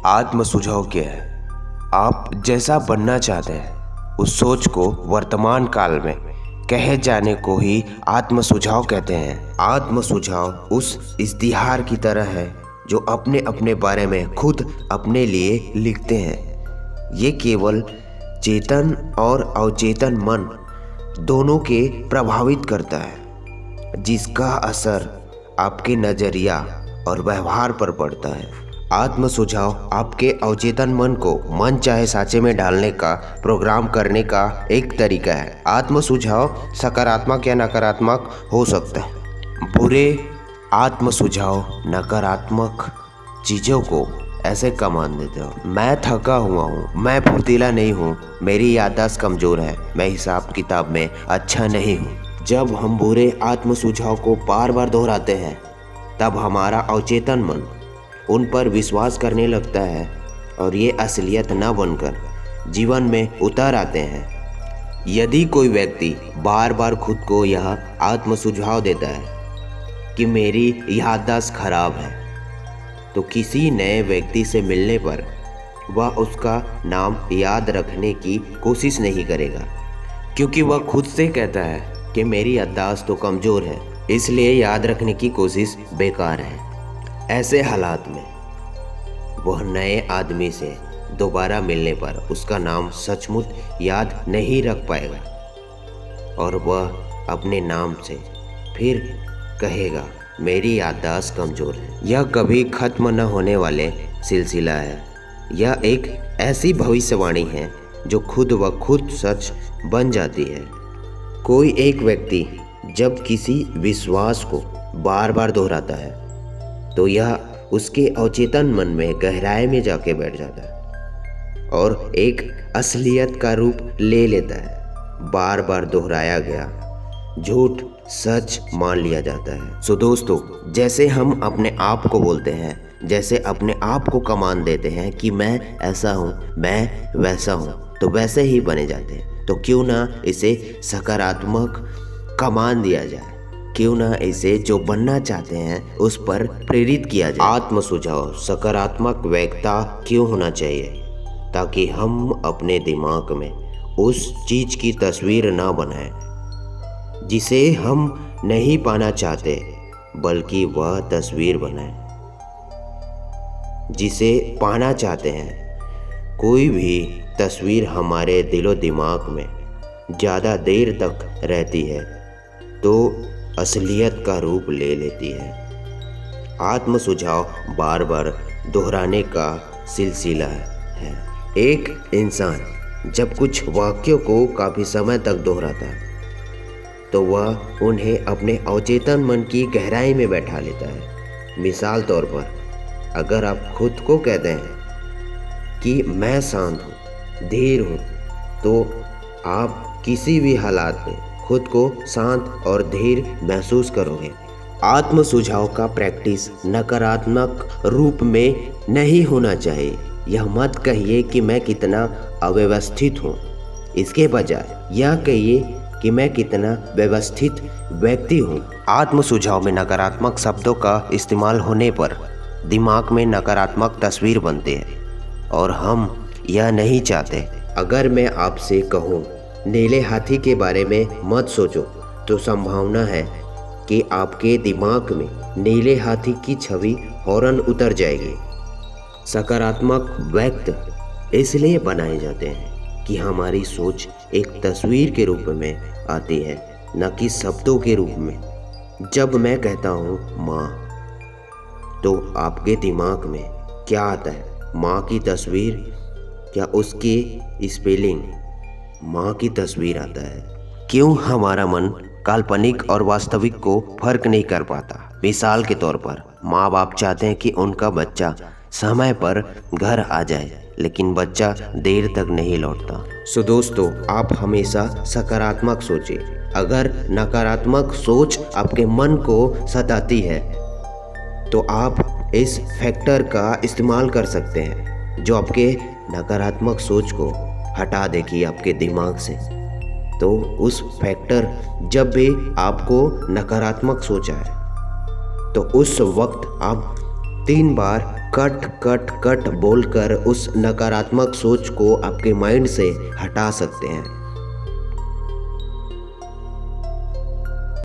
आत्म सुझाव क्या है? आप जैसा बनना चाहते हैं उस सोच को वर्तमान काल में कहे जाने को ही आत्म सुझाव कहते हैं। आत्म सुझाव उस इश्तिहार की तरह है जो अपने अपने बारे में खुद अपने लिए लिखते हैं। ये केवल चेतन और अवचेतन मन दोनों के प्रभावित करता है, जिसका असर आपके नज़रिया और व्यवहार पर पड़ता है। आत्म सुझाव आपके अवचेतन मन को मन चाहे साँचे में डालने का प्रोग्राम करने का एक तरीका है। आत्म सुझाव सकारात्मक या नकारात्मक हो सकता है। बुरे आत्म सुझाव नकारात्मक चीज़ों को ऐसे कमान देते हो: मैं थका हुआ हूँ, मैं फुर्तीला नहीं हूँ, मेरी याददाश्त कमज़ोर है, मैं हिसाब किताब में अच्छा नहीं हूँ। जब हम बुरे आत्म सुझाव को बार बार दोहराते हैं तब हमारा अवचेतन मन उन पर विश्वास करने लगता है और ये असलियत न बनकर जीवन में उतर आते हैं। यदि कोई व्यक्ति बार बार खुद को यह आत्म सुझाव देता है कि मेरी याददाश्त खराब है, तो किसी नए व्यक्ति से मिलने पर वह उसका नाम याद रखने की कोशिश नहीं करेगा, क्योंकि वह खुद से कहता है कि मेरी याददाश्त तो कमज़ोर है, इसलिए याद रखने की कोशिश बेकार है। ऐसे हालात में वह नए आदमी से दोबारा मिलने पर उसका नाम सचमुच याद नहीं रख पाएगा और वह अपने नाम से फिर कहेगा मेरी याददाश्त कमज़ोर है। यह कभी खत्म न होने वाले सिलसिला है। यह एक ऐसी भविष्यवाणी है जो खुद ब खुद सच बन जाती है। कोई एक व्यक्ति जब किसी विश्वास को बार बार दोहराता है तो यह उसके अवचेतन मन में गहराई में जाके बैठ जाता है और एक असलियत का रूप ले लेता है। बार बार दोहराया गया झूठ सच मान लिया जाता है। सो दोस्तों, जैसे हम अपने आप को बोलते हैं, जैसे अपने आप को कमान देते हैं कि मैं ऐसा हूँ, मैं वैसा हूँ, तो वैसे ही बने जाते हैं। तो क्यों ना इसे सकारात्मक कमान दिया जाए, क्यों ना इसे जो बनना चाहते हैं उस पर प्रेरित किया जाए। आत्म सुझाव सकारात्मक वैयक्ता क्यों होना चाहिए? ताकि हम अपने दिमाग में उस चीज़ की तस्वीर ना बनाएं जिसे हम नहीं पाना चाहते, बल्कि वह तस्वीर बनाएं जिसे पाना चाहते हैं। कोई भी तस्वीर हमारे दिलो दिमाग में ज़्यादा देर तक रहती है तो असलियत का रूप ले लेती है। आत्म सुझाव बार बार दोहराने का सिलसिला है। एक इंसान जब कुछ वाक्यों को काफ़ी समय तक दोहराता है तो वह उन्हें अपने अवचेतन मन की गहराई में बैठा लेता है। मिसाल तौर पर, अगर आप खुद को कहते हैं कि मैं शांत हूँ, धीर हूँ, तो आप किसी भी हालात में खुद को शांत और धीर महसूस करोगे। आत्म सुझाव का प्रैक्टिस नकारात्मक रूप में नहीं होना चाहिए। यह मत कहिए कि मैं कितना अव्यवस्थित हूँ, इसके बजाय यह कहिए कि मैं कितना व्यवस्थित व्यक्ति हूँ। आत्म सुझाव में नकारात्मक शब्दों का इस्तेमाल होने पर दिमाग में नकारात्मक तस्वीर बनती है और हम यह नहीं चाहते। अगर मैं आपसे कहूँ नीले हाथी के बारे में मत सोचो, तो संभावना है कि आपके दिमाग में नीले हाथी की छवि फौरन उतर जाएगी। सकारात्मक व्यक्त इसलिए बनाए जाते हैं कि हमारी सोच एक तस्वीर के रूप में आती है, न कि शब्दों के रूप में। जब मैं कहता हूँ माँ, तो आपके दिमाग में क्या आता है? माँ की तस्वीर या उसकी स्पेलिंग? माँ की तस्वीर आता है। क्यों हमारा मन काल्पनिक और वास्तविक को फर्क नहीं कर पाता? मिसाल के तौर पर, माँ बाप चाहते हैं कि उनका बच्चा समय पर घर आ जाए, लेकिन बच्चा देर तक नहीं लौटता। सो दोस्तों, आप हमेशा सकारात्मक सोचें। अगर नकारात्मक सोच आपके मन को सताती है तो आप इस फैक्टर का इस्तेमाल कर सकते हैं जो आपके नकारात्मक सोच को हटा देगी आपके दिमाग से। तो उस फैक्टर, जब भी आपको नकारात्मक सोच आए तो उस वक्त आप 3 बार कट कट कट बोलकर उस नकारात्मक सोच को आपके माइंड से हटा सकते हैं।